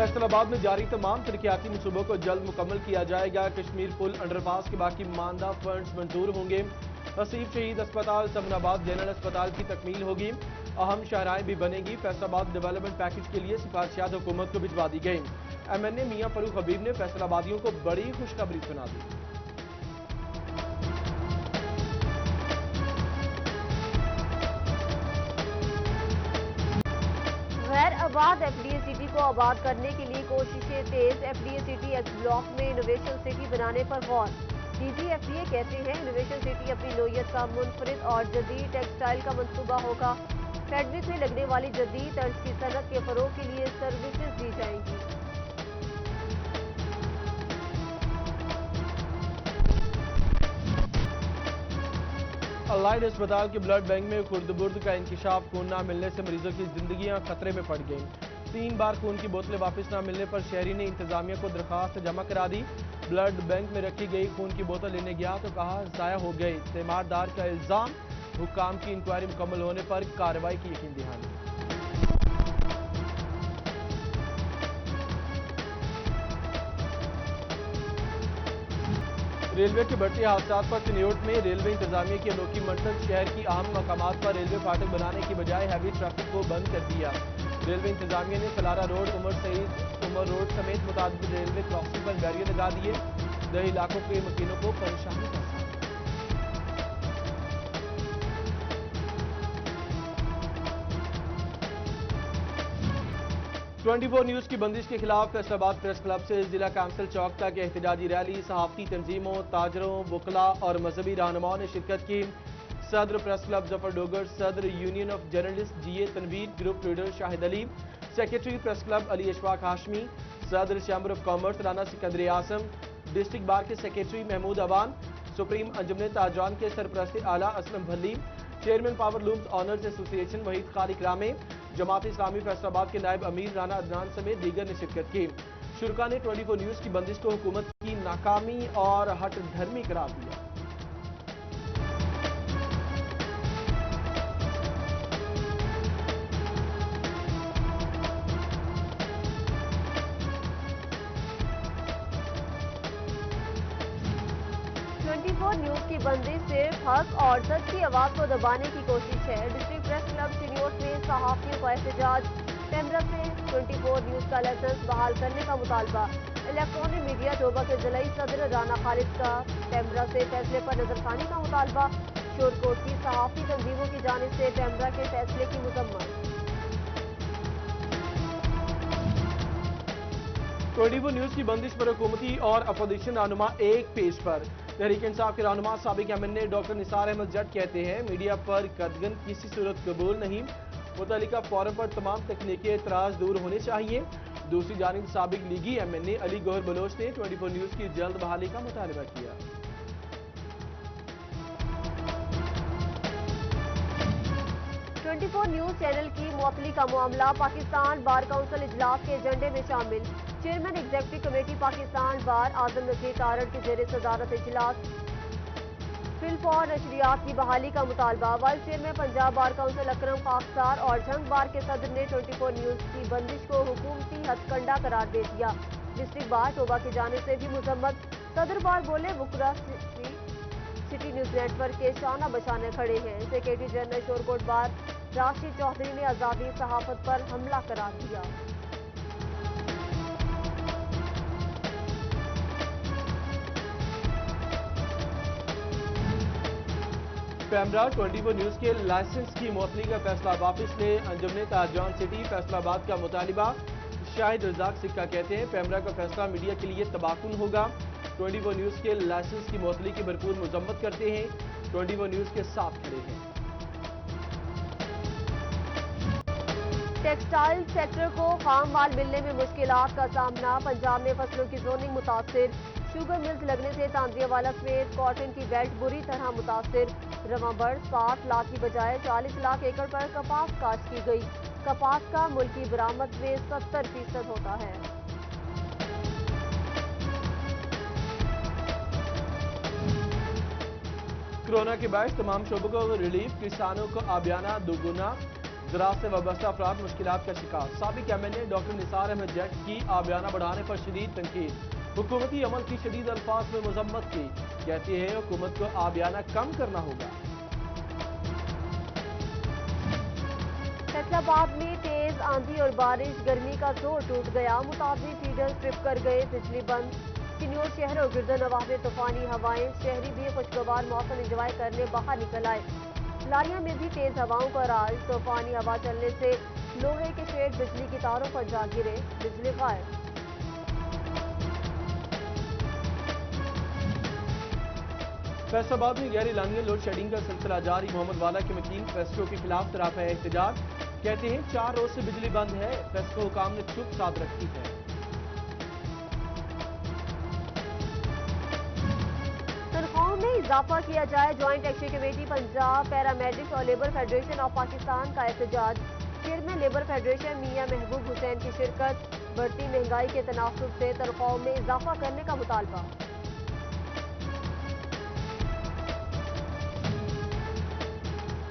फैसल आबाद में जारी तमाम तरक्याती मनसूबों को जल्द मुकम्मल किया जाएगा। कश्मीर पुल अंडरपास के बाकी मानदा फंड्स मंजूर होंगे। हसीब शहीद अस्पताल तमनाबाद जनरल अस्पताल की तकमील होगी। अहम शाहराहें भी बनेंगी। फैसलाबाद डेवलपमेंट पैकेज के लिए सिफारिशात हुकूमत को भिजवा दी गई। MNA मियां फरूख हबीब ने फैसलाबादियों को बड़ी खुशखबरी सुना दी। आबाद FDA सिटी को आबाद करने के लिए कोशिशें तेज। FDA सिटी एक्स ब्लॉक में इनोवेशन सिटी बनाने पर गौर। DG FDA कहते हैं इनोवेशन सिटी अपनी नोयत का मुनफरिद और जदीद टेक्सटाइल का मंसूबा होगा। फेडरिक में लगने वाली जदीद तर्ज की सनत के फरोग के लिए सर्विसेज दी जाएंगी। अलाइड अस्पताल के ब्लड बैंक में खुर्द-बुर्द का इंकिशाफ। खून न मिलने से मरीजों की जिंदगियां खतरे में पड़ गईं। 3 बार खून की बोतलें वापस न मिलने पर शहरी ने इंतजामिया को दरखास्त जमा करा दी। ब्लड बैंक में रखी गई खून की बोतल लेने गया तो कहा जाया हो गई। तीमारदार का इल्जाम, हुक्काम की इंक्वायरी मुकम्मल होने पर कार्रवाई की यकीन दहानी। रेलवे के बढ़ते हादसात पर चिन्योट में रेलवे इंतजामिया की अनोखी मंशत। शहर की अहम मकामात पर रेलवे फाटक बनाने की बजाय हैवी ट्रैफिक को बंद कर दिया। रेलवे इंतजामिया ने सलारा रोड, उमर रोड समेत मुताबिक रेलवे क्रॉसिंग पर बैरियर लगा दिए। दही इलाकों के मकीनों को परेशानी का सामना। 24 न्यूज की बंदिश के खिलाफ फैसलाबाद प्रेस क्लब से जिला काउंसिल चौक तक एहतजाजी रैली। सहाफती तंजीमों, ताजरों, वकला और मजहबी रहनुमाओं ने शिरकत की। सदर प्रेस क्लब जफर डोगर, सदर union of journalist GA Tanveer, group leader Shahid Ali, secretary press club Ali Ashfaq Hashmi, सदर chamber of commerce Rana Sikandar Asim, district bar के सेक्रेटरी महमूद अवान, सुप्रीम अंजुमन ताजरान के सरपरस्त आला Aslam Bhalli, chairman power looms owners association Waheed Khaliq Rame, Jamaat Islami Faisalabad के नायब अमीर राना अदनान समेत दीगर ने शिरकत की। शुरका ने 24 न्यूज की बंदिश को हुकूमत की नाकामी और हट धर्मी करार दिया। न्यूज की बंदिश सिर्फ हक और सच की आवाज को दबाने की कोशिश है। डिस्ट्रिक्ट प्रेस क्लब चिन्योट में सहाफियों का एहतजाज। कैमरा से 24 न्यूज का लाइसेंस बहाल करने का मुतालबा। इलेक्ट्रॉनिक मीडिया टोबा के जिलाई सदर राना खालिद का कैमरा से फैसले पर नजरसानी का मुतालबा। शोरकोट की सहाफी तंजीमों की जानिब से कैमरा के फैसले की मुजम्मत। 24 न्यूज की बंदिश पर हुकूमती और अपोजिशन रहनुमा एक पेज पर। तहरीक इंसाफ के रहनुमा साबिक MNA डॉक्टर निसार अहमद जट कहते हैं मीडिया पर कदगन किसी सूरत कबूल नहीं। मुतल्लिका फोरम पर तमाम तकनीकी एतराज दूर होने चाहिए। दूसरी जानिब साबिक लीगी MNA अली गौहर बलोच ने 24 न्यूज की जल्द बहाली का मुतालबा किया। 24 न्यूज चैनल की मुअत्तली का मामला पाकिस्तान बार काउंसिल इजलास के एजेंडे में शामिल। चेयरमैन एग्जीक्यूटिव कमेटी पाकिस्तान बार आजम नजीर तारड़ की जेर सदारत इजलास। फिलफौर नशरियात की बहाली का मुतालबा। Vice chairman Punjab bar council Akram Khaksar और जंग बार के सदर ने 24 न्यूज की बंदिश को हुकूमती हथकंडा करार दे दिया। डिस्ट्रिक्ट बार टोबा की जानिब से भी मुजम्मत। सदर बार बोले वुकरा सिटी न्यूज नेटवर्क के शाना बशाने खड़े हैं। सेक्रेटरी जनरल शोरकोट बार राशिद चौधरी ने आजादी सहाफत पर हमला करार दिया। कैमरा 24 न्यूज के लाइसेंस की मुअत्तली का फैसला वापस ले। अंजुमन ताजरान सिटी फैसलाबाद का मुतालिबा। शाहिद रजाक सिक्का कहते हैं कैमरा का फैसला मीडिया के लिए तबाहकुन होगा। 24 न्यूज के लाइसेंस की मुअत्तली की भरपूर मजम्मत करते हैं। 24 न्यूज के साथ खड़े हैं। टेक्सटाइल सेक्टर को खाम माल मिलने में मुश्किलात का सामना। पंजाब में फसलों की जोनिंग मुतासिर। शुगर मिल्स लगने से तांदियावाला समेत कॉटन की बेल्ट बुरी तरह मुतासिर। रवांबड़ 7 लाख की बजाय 40 लाख एकड़ पर कपास काश्त की गई। कपास का मुल्की बरामद में 70% होता है। कोरोना के बायस तमाम शोबों को रिलीफ, किसानों को आबियाना दोगुना। ज़राअत से वابस्ता अफराद मुश्किलात का शिकार। साबिक MNA डॉक्टर निसार अहमद जट की आबियाना बढ़ाने पर शदीद तनकीद। हुकूमती अमल की शदीद अल्फाज में मजम्मत की। कहती है हुकूमत को आबियाना कम करना होगा। फैसलाबाद में तेज आंधी और बारिश, गर्मी का जोर टूट गया। मुताबिक फीडर ट्रिप कर गए, बिजली बंद। चिन्योट शहर और गिरदनवाह में तूफानी हवाएं। शहरी भी खुशगवार मौसम एंजॉय करने बाहर निकल आए। लारिया में भी तेज हवाओं का राज। तूफानी हवा चलने से लोहे के शेड बिजली की तारों पर जा गिरे, बिजली गायब। फैसलाबाद में गैर एलानिया लोड शेडिंग का सिलसिला जारी। मोहम्मद वाला के वकील फेस्को के खिलाफ सरापा एहतजाज। कहते हैं 4 रोज से बिजली बंद है, फेस्को हुकाम ने चुप साध रखी है। तनख्वाहों में इजाफा किया जाए, joint action committee Punjab, paramedics और लेबर फेडरेशन ऑफ पाकिस्तान का एहतजाज। चेयरमैन लेबर फेडरेशन मियां महबूब हुसैन की शिरकत। बढ़ती महंगाई के तनासुब से तनख्वाहों में इजाफा करने का मुतालबा।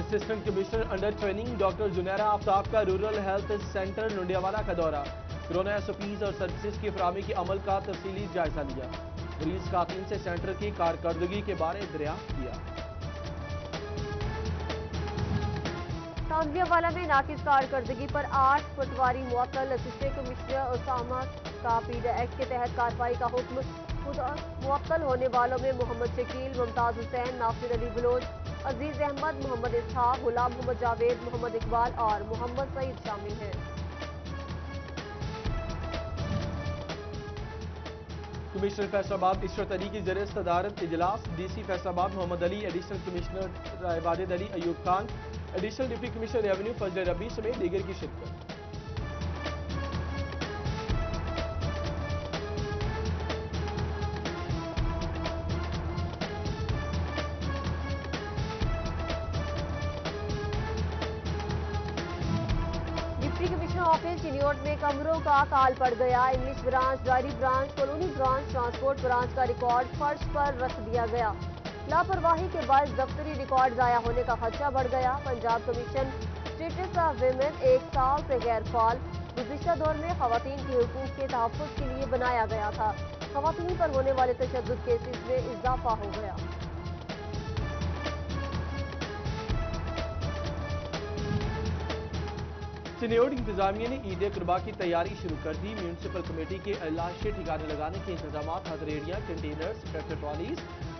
Assistant commissioner under training doctor Junaira Aftab का रूरल हेल्थ सेंटर लुंडियावाला का दौरा। कोरोना SOPs और सर्विसेज की फराहमी के अमल का तफसीली जायजा लिया। मरीज खातून से सेंटर की कारकर्दगी के बारे दरियाफ्त किया। तांजियावाला में नाकिस कारकर्दगी पर 8 पटवारी मुअत्तल। असिस्टेंट कमिश्नर उसामा का पीडा एक्ट के तहत कार्रवाई का हुक्म। मुअत्तल होने वालों में मोहम्मद शकील, मुमताज हुसैन, नासिर अली बलोच, अजीज अहमद, मोहम्मद इसहाक, गुलाम मोहम्मद जावेद, मोहम्मद इकबाल और मोहम्मद सईद शामिल हैं। कमिश्नर फैसलाबाद इशरत अली की ज़रिए सदारत इजलास। DC Faisalabad Mohammad Ali, additional commissioner Wajid Ali, Ayub Khan, additional deputy commissioner revenue Fazal Rabi समेत दीगर की शिरकत। डिप्टी कमिश्नर ऑफिस चिन्योट में कमरों का काल पड़ गया। English branch, diary branch, colony branch, transport branch का रिकॉर्ड फर्श पर रख दिया गया। लापरवाही के बाद दफ्तरी रिकॉर्ड जाया होने का खदशा बढ़ गया। Punjab commission status of women 1 साल से गैर फाल। गुज़िश्ता दौर में खवातीन के हुकूक के तहफ़्फ़ुज़ के लिए बनाया गया था। खवातीन पर होने वाले तशद्दुद केसेस में इजाफा हो गया। चिन्योट इंतजामिया ने ईद कुर्बा की तैयारी शुरू कर दी। म्यूनसिपल कमेटी के लाशें ठिकाने लगाने के इंतजाम, हथरेड़ियाँ, कंटेनर्स, ट्रैक्टर ट्रॉलीज,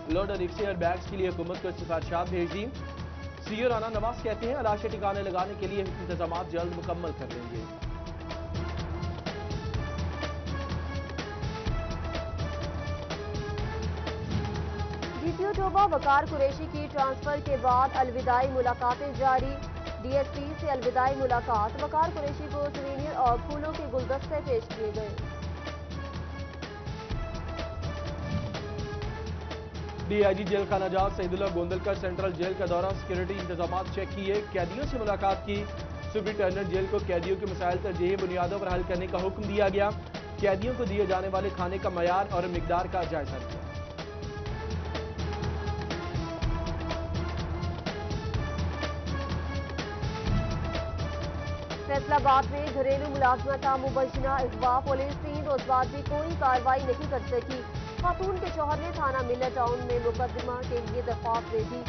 लोडर रिक्शे और बैग्स के लिए हुकूमत को सिफारिशात भेज दी। CEO राना नवाज कहते हैं लाशें ठिकाने लगाने के लिए इंतजाम जल्द मुकम्मल कर लेंगे। DPO टोबा वकार कुरैशी की ट्रांसफर के बाद अलविदाई मुलाकातें जारी। DSP से अलविदाई मुलाकात। वकार कुरैशी को सुवेनियर और फूलों के गुलदस्ते पेश किए गए। DIG जेल खाना जात सईदुल्लाह गोंदलकर सेंट्रल जेल का दौरा, सिक्योरिटी इंतजाम चेक किए, कैदियों से मुलाकात की। सुप्रिंटेंडेंट जेल को कैदियों के मसाइल तरजीही बुनियादों पर हल करने का हुक्म दिया गया। कैदियों को दिए जाने वाले खाने का मयार और मिकदार का जायजा लिया। फैसलाबाद में घरेलू मुलाजमत का मुबैना अगवा। पुलिस 3 रोज बाद भी कोई कार्रवाई नहीं कर सकी। खातून के शौहर ने थाना मिलर टाउन में मुकदमा के लिए दरख्वास्त दे दी।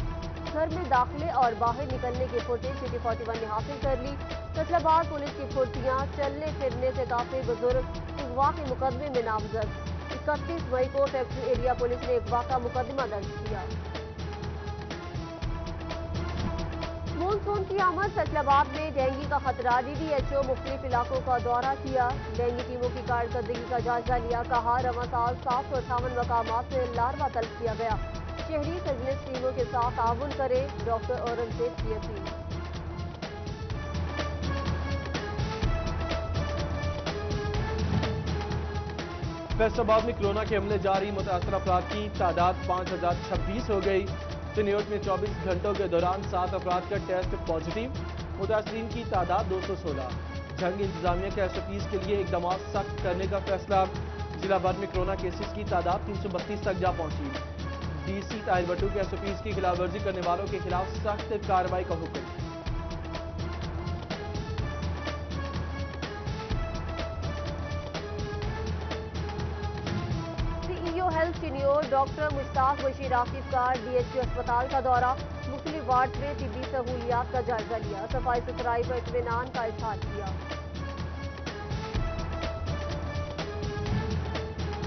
घर में दाखिले और बाहर निकलने की फुटेज सिटी 41 ने हासिल कर ली। फैसलाबाद पुलिस की फुर्तियां, चलने फिरने से काफी बुजुर्ग अगवा के मुकदमे में नामजद। 31 मई को फैक्ट्री एरिया पुलिस ने अगवा का मुकदमा दर्ज किया। मानसून की आमद। फैसलाबाद में डेंगू का खतरा। DDHO मुख्तलिफ इलाकों का दौरा किया। डेंगू टीमों की कारकर्दगी का जायजा लिया। कहा रवां साल 758 मकामात से लार्वा तलब किया गया। शहरी सर्विलेंस टीमों के साथ ताउन करे, डॉक्टर औरंगजेब की अपील। फैसलाबाद में कोरोना के हमले जारी। मुतासर अफराद की तादाद 5026 हो गई। चिन्योट में 24 घंटों के दौरान 7 अफराद का टेस्ट पॉजिटिव। मुतासरीन की तादाद 216। जंग इंतजामिया के SOPs के लिए इकदाम सख्त करने का फैसला। जिला भर में कोरोना केसेस की तादाद 332 तक जा पहुंची। DC ताहिर भट्टू के SOPs की खिलाफवर्जी करने वालों के खिलाफ सख्त कार्रवाई का हुक्म। ڈیفنس سینئر ڈاکٹر مشتاق بشیر آصف کا DHQ اسپتال کا دورہ، مختلف وارڈ میں طبی سہولیات کا جائزہ لیا، صفائی ستھرائی پر اطمینان کا اظہار کیا۔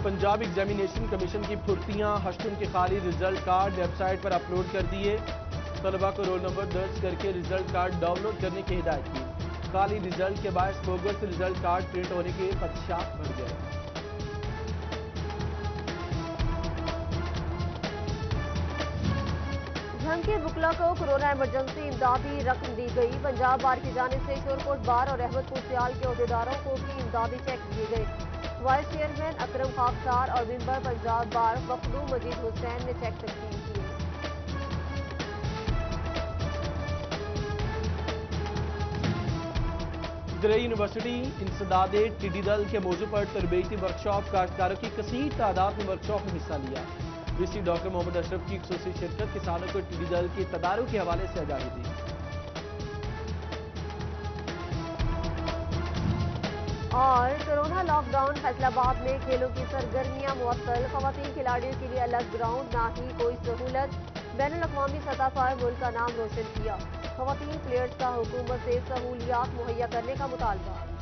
پنجاب ایگزامینیشن کمیشن کی پھرتیاں، ہشتم کے خالی رزلٹ کارڈ ویب سائٹ پر اپلوڈ کر دیے، طلبہ کو رول نمبر درج کر کے رزلٹ کارڈ ڈاؤن لوڈ کرنے کی ہدایت کی۔ خالی رزلٹ کے باعث بوگس رزلٹ کارڈ پرنٹ ہونے کے خدشات بڑھ گئے۔ جھنگ کے وکلا کو کورونا ایمرجنسی امدادی رقم دی گئی، پنجاب بار کی جانب سے شورکوٹ بار اور احمد پور سیال کے عہدیداروں کو بھی امدادی چیک دیے گئے۔ وائس چیئرمین اکرم خاکسار اور ممبر پنجاب بار وفدو مجید حسین نے چیک تقسیم کیے۔ زرعی یونیورسٹی انسداد ٹڈی دل کے موضوع پر تربیتی ورکشاپ، کاشتکاروں کی کثیر تعداد میں ورکشاپ میں حصہ لیا۔ VC ڈاکٹر محمد اشرف کی خصوصی شرکت کسانوں کو ٹڈی دل کے تدارک کے حوالے سے آگاہی دی۔ اور کورونا لاک ڈاؤن، فیصل آباد میں کھیلوں کی سرگرمیاں معطل، خواتین کھلاڑیوں کے لیے الگ گراؤنڈ، نہ ہی کوئی سہولت، بین الاقوامی سطح پر ملک کا نام روشن کیا، خواتین پلیئرز کا حکومت سے سہولیات مہیا کرنے کا مطالبہ۔